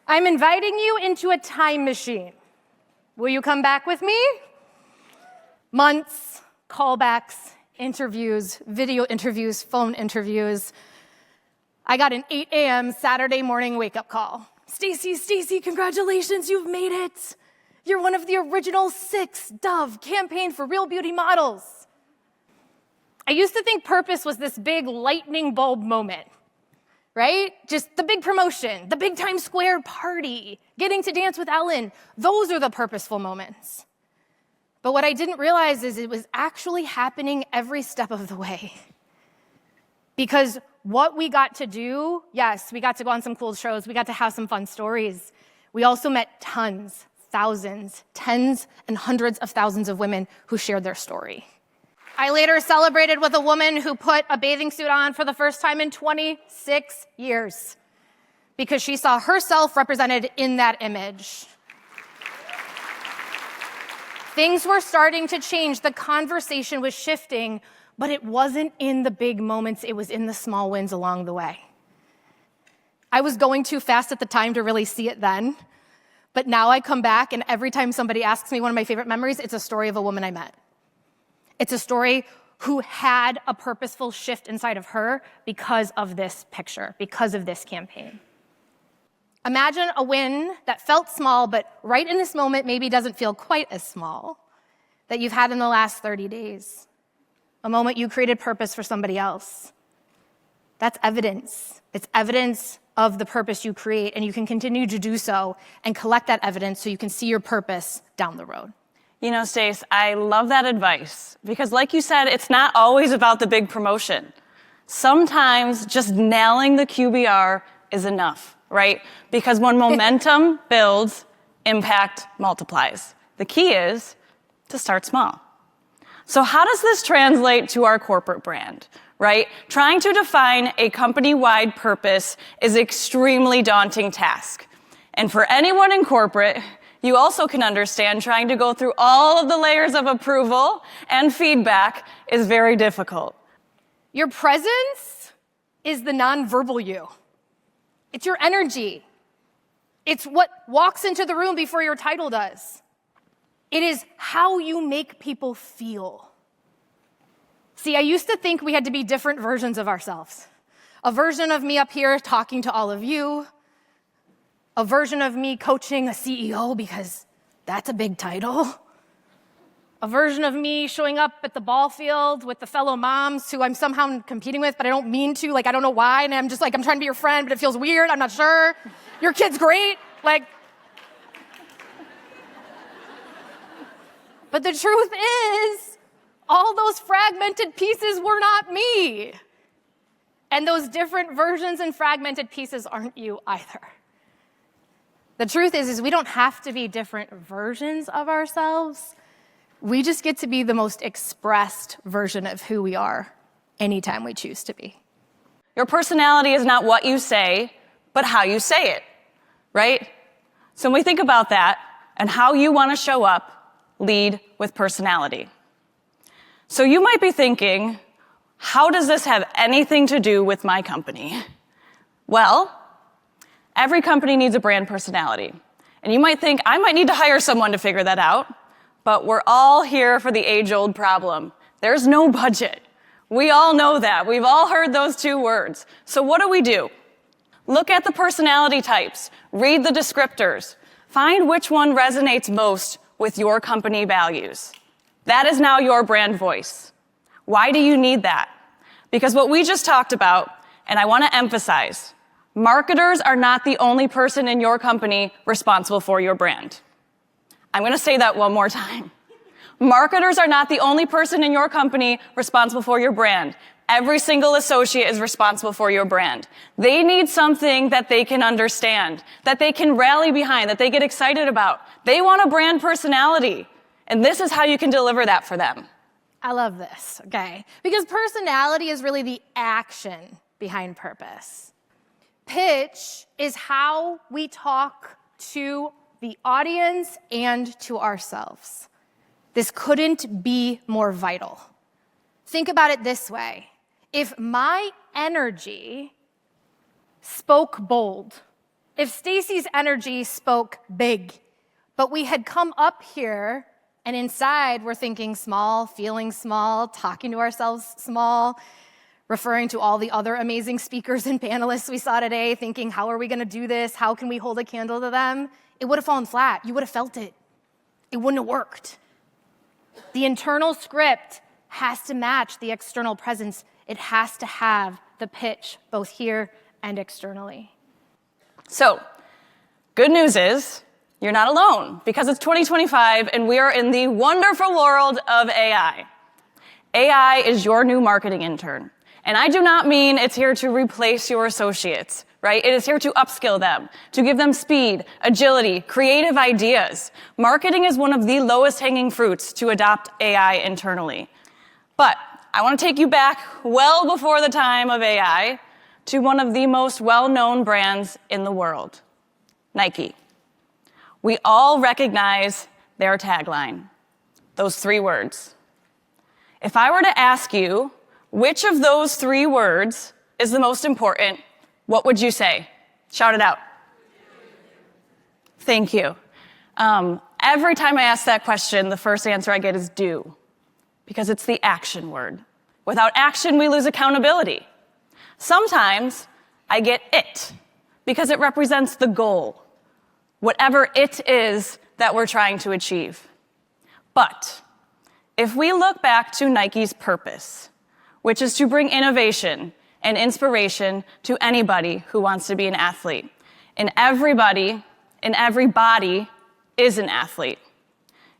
I'm inviting you into a time machine. Will you come back with me? Months, callbacks, interviews, video interviews, phone interviews. I got an 8 a.m. Saturday morning wake-up call. Stacie, congratulations, you've made it. You're one of the original 6 Dove Campaign for Real Beauty models. I used to think purpose was this big lightning bulb moment, right? Just the big promotion, the big Times Square party, getting to dance with Ellen. Those are the purposeful moments. But what I didn't realize is it was actually happening every step of the way. Because what we got to do, yes, we got to go on some cool shows, we got to have some fun stories. We also met tons, thousands, tens and hundreds of thousands of women who shared their story. I later celebrated with a woman who put a bathing suit on for the first time in 26 years because she saw herself represented in that image. Things were starting to change. The conversation was shifting, but it wasn't in the big moments. It was in the small wins along the way. I was going too fast at the time to really see it then, but now I come back, and every time somebody asks me one of my favorite memories, it's a story of a woman I met. It's a story who had a purposeful shift inside of her because of this picture, because of this campaign. Imagine a win that felt small, but right in this moment maybe doesn't feel quite as small, that you've had in the last 30 days. A moment you created purpose for somebody else. That's evidence. It's evidence of the purpose you create, and you can continue to do so and collect that evidence so you can see your purpose down the road. You know, Stace, I love that advice because like you said, it's not always about the big promotion. Sometimes just nailing the QBR is enough, right? Because when momentum builds, impact multiplies. The key is to start small. So how does this translate to our corporate brand, right? Trying to define a company-wide purpose is an extremely daunting task. And for anyone in corporate, you also can understand trying to go through all of the layers of approval and feedback is very difficult. Your presence is the nonverbal you. It's your energy. It's what walks into the room before your title does. It is how you make people feel. See, I used to think we had to be different versions of ourselves. A version of me up here talking to all of you, a version of me coaching a CEO because that's a big title. A version of me showing up at the ball field with the fellow moms who I'm somehow competing with, but I don't mean to, I don't know why, and I'm just I'm trying to be your friend, but it feels weird, I'm not sure. Your kid's great, But the truth is, all those fragmented pieces were not me. And those different versions and fragmented pieces aren't you either. The truth is we don't have to be different versions of ourselves. We just get to be the most expressed version of who we are anytime we choose to be. Your personality is not what you say, but how you say it, right? So when we think about that and how you want to show up, lead with personality. So you might be thinking, how does this have anything to do with my company? Well, every company needs a brand personality. And you might think, I might need to hire someone to figure that out. But we're all here for the age-old problem. There's no budget. We all know that. We've all heard those 2 words. So what do? Look at the personality types. Read the descriptors. Find which one resonates most with your company values. That is now your brand voice. Why do you need that? Because what we just talked about, and I want to emphasize, marketers are not the only person in your company responsible for your brand. I'm going to say that one more time. Marketers are not the only person in your company responsible for your brand. Every single associate is responsible for your brand. They need something that they can understand, that they can rally behind, that they get excited about. They want a brand personality, and this is how you can deliver that for them. I love this, okay? Because personality is really the action behind purpose. Pitch is how we talk to the audience and to ourselves. This couldn't be more vital. Think about it this way. If my energy spoke bold, if Stacy's energy spoke big, but we had come up here and inside we're thinking small, feeling small, talking to ourselves small, referring to all the other amazing speakers and panelists we saw today, thinking, how are we going to do this? How can we hold a candle to them? It would have fallen flat. You would have felt it. It wouldn't have worked. The internal script has to match the external presence. It has to have the pitch, both here and externally. So, good news is, you're not alone, because it's 2025 and we are in the wonderful world of AI. AI is your new marketing intern. And I do not mean it's here to replace your associates, right? It is here to upskill them, to give them speed, agility, creative ideas. Marketing is one of the lowest hanging fruits to adopt AI internally. But I want to take you back well before the time of AI to one of the most well-known brands in the world, Nike. We all recognize their tagline, those 3 words. If I were to ask you, which of those 3 words is the most important, what would you say? Shout it out. Thank you. Every time I ask that question, the first answer I get is do, because it's the action word. Without action, we lose accountability. Sometimes I get it, because it represents the goal, whatever it is that we're trying to achieve. But if we look back to Nike's purpose, which is to bring innovation and inspiration to anybody who wants to be an athlete. And every body is an athlete.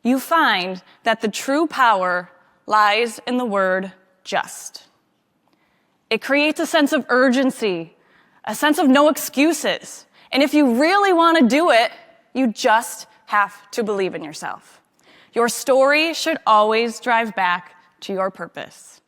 You find that the true power lies in the word just. It creates a sense of urgency, a sense of no excuses. And if you really want to do it, you just have to believe in yourself. Your story should always drive back to your purpose.